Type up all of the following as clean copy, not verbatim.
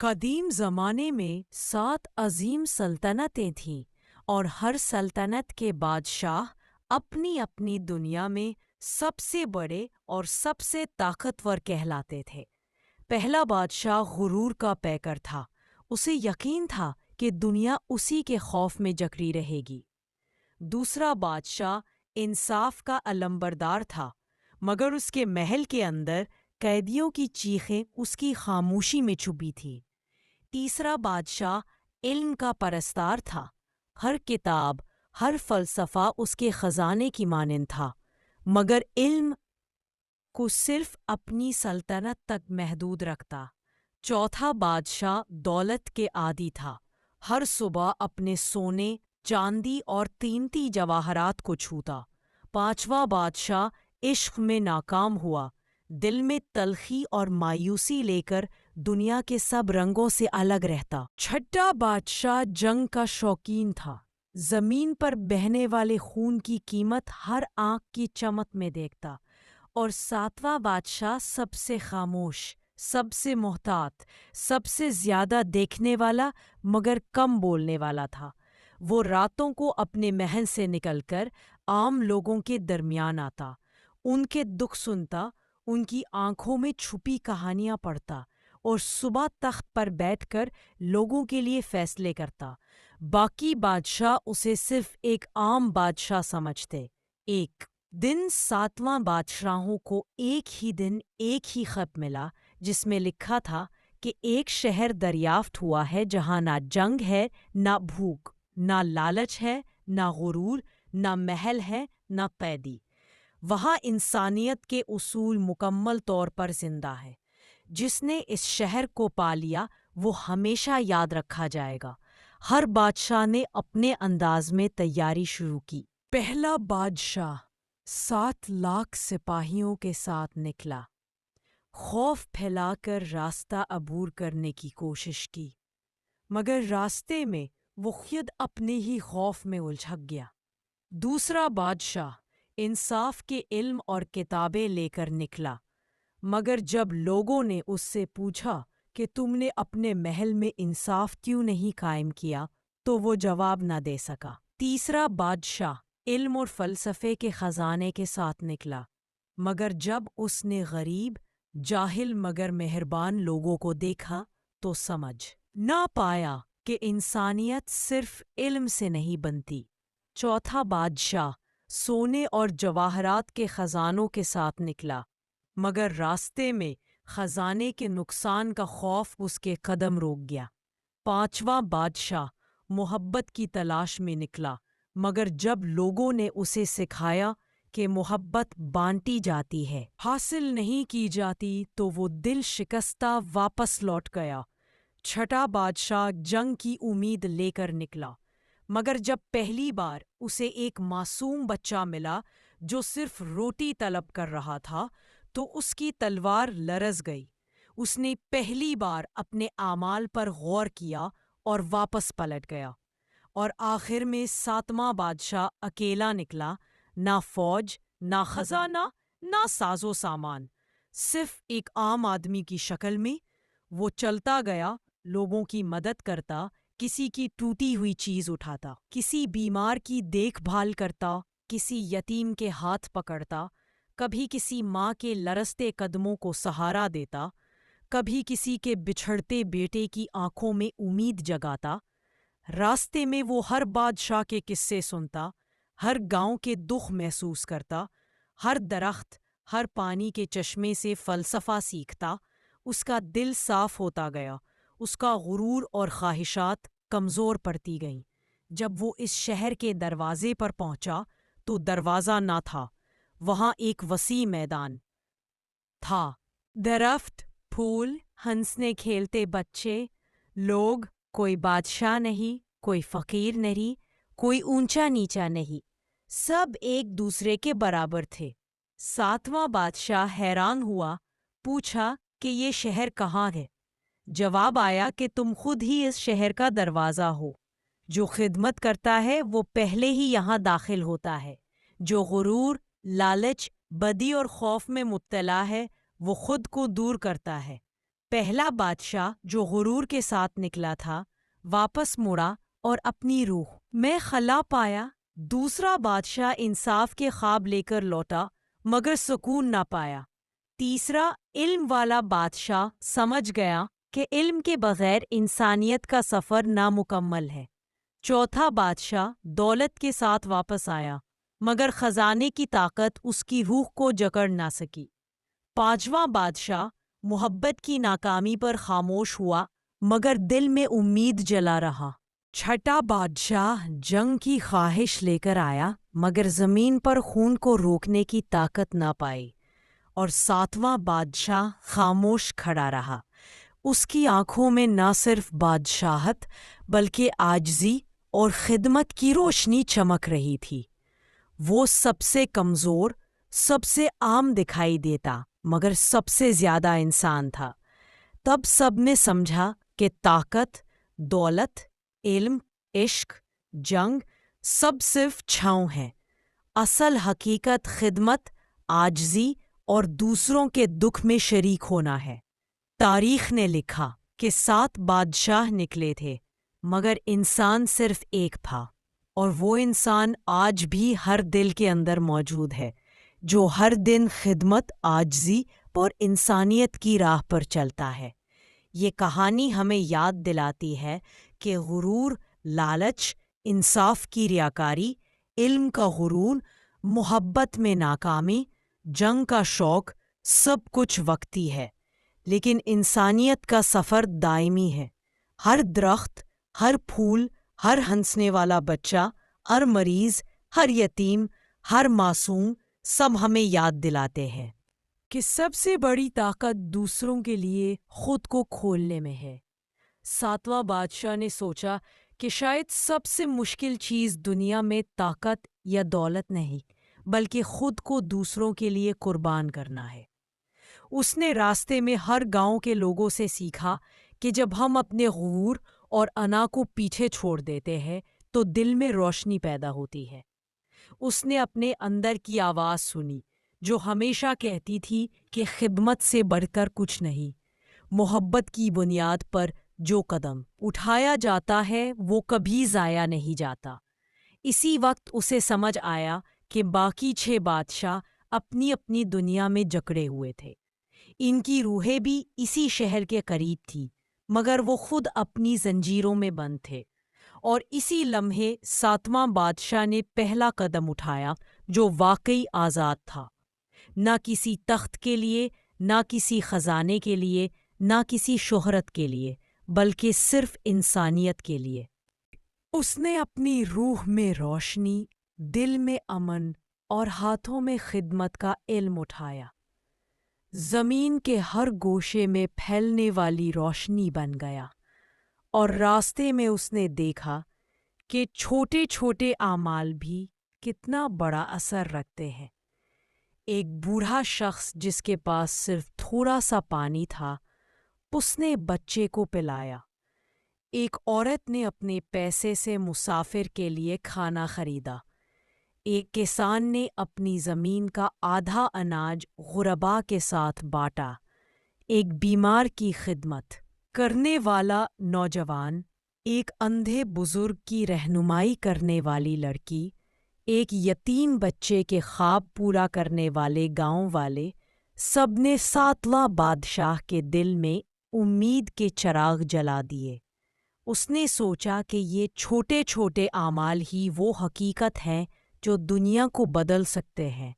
قدیم زمانے میں 7 عظیم سلطنتیں تھیں اور ہر سلطنت کے بادشاہ اپنی اپنی دنیا میں سب سے بڑے اور سب سے طاقتور کہلاتے تھے۔ پہلا بادشاہ غرور کا پیکر تھا۔ اسے یقین تھا کہ دنیا اسی کے خوف میں جکڑی رہے گی۔ دوسرا بادشاہ انصاف کا علمبردار تھا، مگر اس کے محل کے اندر قیدیوں کی چیخیں اس کی خاموشی میں چھپی تھیں۔ تیسرا بادشاہ علم کا پرستار تھا۔ ہر کتاب، ہر فلسفہ اس کے خزانے کی مانند تھا، مگر علم کو صرف اپنی سلطنت تک محدود رکھتا۔ چوتھا بادشاہ دولت کے عادی تھا۔ ہر صبح اپنے سونے، چاندی اور قیمتی جواہرات کو چھوتا۔ پانچواں بادشاہ عشق میں ناکام ہوا، دل میں تلخی اور مایوسی لے کر دنیا کے سب رنگوں سے الگ رہتا۔ چھٹا بادشاہ جنگ کا شوقین تھا، زمین پر بہنے والے خون کی قیمت ہر آنکھ کی چمک میں دیکھتا۔ اور ساتواں بادشاہ سب سے خاموش، سب سے محتاط، سب سے زیادہ دیکھنے والا مگر کم بولنے والا تھا۔ وہ راتوں کو اپنے محل سے نکل کر عام لوگوں کے درمیان آتا، ان کے دکھ سنتا، ان کی آنکھوں میں چھپی کہانیاں پڑھتا اور صبح تخت پر بیٹھ کر لوگوں کے لیے فیصلے کرتا۔ باقی بادشاہ اسے صرف ایک عام بادشاہ سمجھتے۔ ایک دن ساتواں بادشاہوں کو ایک ہی دن ایک ہی خط ملا، جس میں لکھا تھا کہ ایک شہر دریافت ہوا ہے جہاں نہ جنگ ہے، نہ بھوک، نہ لالچ ہے، نہ غرور، نہ محل ہے، نہ قیدی۔ وہاں انسانیت کے اصول مکمل طور پر زندہ ہے۔ جس نے اس شہر کو پا لیا وہ ہمیشہ یاد رکھا جائے گا۔ ہر بادشاہ نے اپنے انداز میں تیاری شروع کی۔ پہلا بادشاہ 7 لاکھ سپاہیوں کے ساتھ نکلا۔ خوف پھیلا کر راستہ عبور کرنے کی کوشش کی، مگر راستے میں وہ خود اپنے ہی خوف میں الجھک گیا۔ دوسرا بادشاہ انصاف کے علم اور کتابیں لے کر نکلا، مگر جب لوگوں نے اس سے پوچھا کہ تم نے اپنے محل میں انصاف کیوں نہیں قائم کیا تو وہ جواب نہ دے سکا۔ تیسرا بادشاہ علم اور فلسفے کے خزانے کے ساتھ نکلا، مگر جب اس نے غریب، جاہل مگر مہربان لوگوں کو دیکھا تو سمجھ نہ پایا کہ انسانیت صرف علم سے نہیں بنتی۔ چوتھا بادشاہ سونے اور جواہرات کے خزانوں کے ساتھ نکلا، مگر راستے میں خزانے کے نقصان کا خوف اس کے قدم روک گیا۔ پانچواں بادشاہ محبت کی تلاش میں نکلا، مگر جب لوگوں نے اسے سکھایا کہ محبت بانٹی جاتی ہے، حاصل نہیں کی جاتی، تو وہ دل شکستہ واپس لوٹ گیا۔ چھٹا بادشاہ جنگ کی امید لے کر نکلا، مگر جب پہلی بار اسے ایک معصوم بچہ ملا جو صرف روٹی طلب کر رہا تھا تو اس کی تلوار لرز گئی۔ اس نے پہلی بار اپنے اعمال پر غور کیا اور واپس پلٹ گیا۔ اور آخر میں ساتواں بادشاہ اکیلا نکلا، نہ فوج، نہ خزانہ، نہ ساز و سامان، صرف ایک عام آدمی کی شکل میں۔ وہ چلتا گیا، لوگوں کی مدد کرتا، کسی کی ٹوٹی ہوئی چیز اٹھاتا، کسی بیمار کی دیکھ بھال کرتا، کسی یتیم کے ہاتھ پکڑتا، کبھی کسی ماں کے لرزتے قدموں کو سہارا دیتا، کبھی کسی کے بچھڑتے بیٹے کی آنکھوں میں امید جگاتا۔ راستے میں وہ ہر بادشاہ کے قصے سنتا، ہر گاؤں کے دکھ محسوس کرتا، ہر درخت، ہر پانی کے چشمے سے فلسفہ سیکھتا۔ اس کا دل صاف ہوتا گیا، اس کا غرور اور خواہشات کمزور پڑتی گئیں۔ جب وہ اس شہر کے دروازے پر پہنچا تو دروازہ نہ تھا، وہاں ایک وسیع میدان تھا، درخت، پھول، ہنسنے کھیلتے بچے، لوگ۔ کوئی بادشاہ نہیں، کوئی فقیر نہیں، کوئی اونچا نیچا نہیں، سب ایک دوسرے کے برابر تھے۔ ساتواں بادشاہ حیران ہوا، پوچھا کہ یہ شہر کہاں ہے؟ جواب آیا کہ تم خود ہی اس شہر کا دروازہ ہو۔ جو خدمت کرتا ہے وہ پہلے ہی یہاں داخل ہوتا ہے۔ جو غرور، لالچ، بدی اور خوف میں مبتلا ہے وہ خود کو دور کرتا ہے۔ پہلا بادشاہ جو غرور کے ساتھ نکلا تھا واپس مڑا اور اپنی روح میں خلا پایا۔ دوسرا بادشاہ انصاف کے خواب لے کر لوٹا مگر سکون نہ پایا۔ تیسرا علم والا بادشاہ سمجھ گیا کہ علم کے بغیر انسانیت کا سفر نامکمل ہے۔ چوتھا بادشاہ دولت کے ساتھ واپس آیا مگر خزانے کی طاقت اس کی روح کو جکڑ نہ سکی۔ پانچواں بادشاہ محبت کی ناکامی پر خاموش ہوا مگر دل میں امید جلا رہا۔ چھٹا بادشاہ جنگ کی خواہش لے کر آیا مگر زمین پر خون کو روکنے کی طاقت نہ پائی۔ اور ساتواں بادشاہ خاموش کھڑا رہا۔ اس کی آنکھوں میں نہ صرف بادشاہت بلکہ عاجزی اور خدمت کی روشنی چمک رہی تھی۔ وہ سب سے کمزور، سب سے عام دکھائی دیتا مگر سب سے زیادہ انسان تھا۔ تب سب نے سمجھا کہ طاقت، دولت، علم، عشق، جنگ سب صرف چھاؤں ہے۔ اصل حقیقت خدمت، عاجزی اور دوسروں کے دکھ میں شریک ہونا ہے۔ تاریخ نے لکھا کہ 7 بادشاہ نکلے تھے مگر انسان صرف ایک تھا، اور وہ انسان آج بھی ہر دل کے اندر موجود ہے جو ہر دن خدمت، عاجزی اور انسانیت کی راہ پر چلتا ہے۔ یہ کہانی ہمیں یاد دلاتی ہے کہ غرور، لالچ، انصاف کی ریاکاری، علم کا غرور، محبت میں ناکامی، جنگ کا شوق سب کچھ وقتی ہے، لیکن انسانیت کا سفر دائمی ہے۔ ہر درخت، ہر پھول، ہر ہنسنے والا بچہ، ہر مریض، ہر یتیم، ہر معصوم سب ہمیں یاد دلاتے ہیں کہ سب سے بڑی طاقت دوسروں کے لیے خود کو کھولنے میں ہے۔ 7واں بادشاہ نے سوچا کہ شاید سب سے مشکل چیز دنیا میں طاقت یا دولت نہیں بلکہ خود کو دوسروں کے لیے قربان کرنا ہے۔ اس نے راستے میں ہر گاؤں کے لوگوں سے سیکھا کہ جب ہم اپنے غرور اور انا کو پیچھے چھوڑ دیتے ہیں تو دل میں روشنی پیدا ہوتی ہے۔ اس نے اپنے اندر کی آواز سنی جو ہمیشہ کہتی تھی کہ خدمت سے بڑھ کر کچھ نہیں۔ محبت کی بنیاد پر جو قدم اٹھایا جاتا ہے وہ کبھی ضائع نہیں جاتا۔ اسی وقت اسے سمجھ آیا کہ باقی 6 بادشاہ اپنی اپنی دنیا میں جکڑے ہوئے تھے۔ ان کی روحیں بھی اسی شہر کے قریب تھی مگر وہ خود اپنی زنجیروں میں بند تھے۔ اور اسی لمحے 7واں بادشاہ نے پہلا قدم اٹھایا جو واقعی آزاد تھا، نہ کسی تخت کے لیے، نہ کسی خزانے کے لیے، نہ کسی شہرت کے لیے، بلکہ صرف انسانیت کے لیے۔ اس نے اپنی روح میں روشنی، دل میں امن اور ہاتھوں میں خدمت کا علم اٹھایا۔ زمین کے ہر گوشے میں پھیلنے والی روشنی بن گیا، اور راستے میں اس نے دیکھا کہ چھوٹے چھوٹے اعمال بھی کتنا بڑا اثر رکھتے ہیں۔ ایک بوڑھا شخص جس کے پاس صرف تھوڑا سا پانی تھا، اس نے بچے کو پلایا۔ ایک عورت نے اپنے پیسے سے مسافر کے لیے کھانا خریدا۔ ایک کسان نے اپنی زمین کا آدھا اناج غرباء کے ساتھ بانٹا۔ ایک بیمار کی خدمت کرنے والا نوجوان، ایک اندھے بزرگ کی رہنمائی کرنے والی لڑکی، ایک یتیم بچے کے خواب پورا کرنے والے گاؤں والے، سب نے 7واں بادشاہ کے دل میں امید کے چراغ جلا دیے۔ اس نے سوچا کہ یہ چھوٹے چھوٹے اعمال ہی وہ حقیقت ہیں جو دنیا کو بدل سکتے ہیں۔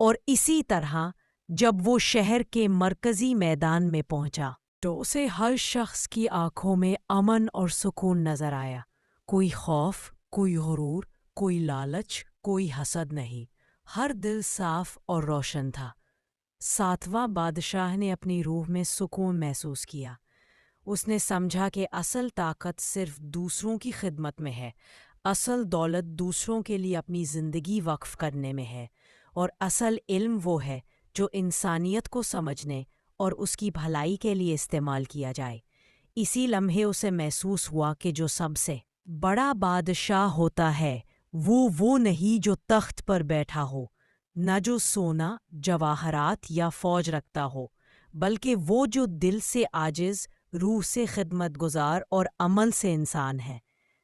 اور اسی طرح جب وہ شہر کے مرکزی میدان میں پہنچا تو اسے ہر شخص کی آنکھوں میں امن اور سکون نظر آیا۔ کوئی خوف، کوئی غرور، کوئی لالچ، کوئی حسد نہیں۔ ہر دل صاف اور روشن تھا۔ 7واں بادشاہ نے اپنی روح میں سکون محسوس کیا۔ اس نے سمجھا کہ اصل طاقت صرف دوسروں کی خدمت میں ہے، اصل دولت دوسروں کے لیے اپنی زندگی وقف کرنے میں ہے، اور اصل علم وہ ہے جو انسانیت کو سمجھنے اور اس کی بھلائی کے لیے استعمال کیا جائے۔ اسی لمحے اسے محسوس ہوا کہ جو سب سے بڑا بادشاہ ہوتا ہے وہ نہیں جو تخت پر بیٹھا ہو، نہ جو سونا، جواہرات یا فوج رکھتا ہو، بلکہ وہ جو دل سے عاجز، روح سے خدمت گزار اور عمل سے انسان ہے۔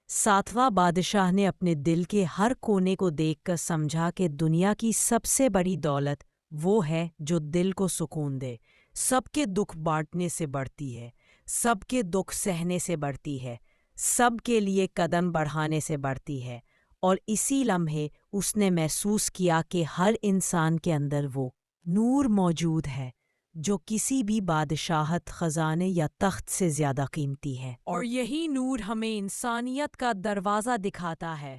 ساتواں بادشاہ نے اپنے دل کے ہر کونے کو دیکھ کر سمجھا کہ دنیا کی سب سے بڑی دولت وہ ہے جو دل کو سکون دے، سب کے دکھ بانٹنے سے بڑھتی ہے، سب کے دکھ سہنے سے بڑھتی ہے، سب کے لیے قدم بڑھانے سے بڑھتی ہے۔ اور اسی لمحے اس نے محسوس کیا کہ ہر انسان کے اندر وہ نور موجود ہے جو کسی بھی بادشاہت، خزانے یا تخت سے زیادہ قیمتی ہے، اور یہی نور ہمیں انسانیت کا دروازہ دکھاتا ہے۔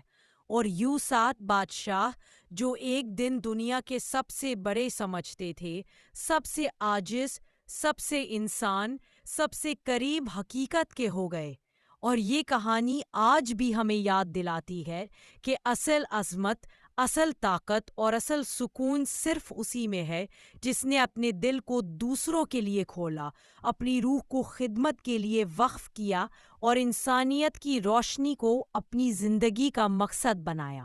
اور یوں 7 بادشاہ جو ایک دن دنیا کے سب سے بڑے سمجھتے تھے، سب سے عاجز، سب سے انسان، سب سے قریب حقیقت کے ہو گئے۔ اور یہ کہانی آج بھی ہمیں یاد دلاتی ہے کہ اصل عظمت، اصل طاقت اور اصل سکون صرف اسی میں ہے جس نے اپنے دل کو دوسروں کے لیے کھولا، اپنی روح کو خدمت کے لیے وقف کیا اور انسانیت کی روشنی کو اپنی زندگی کا مقصد بنایا۔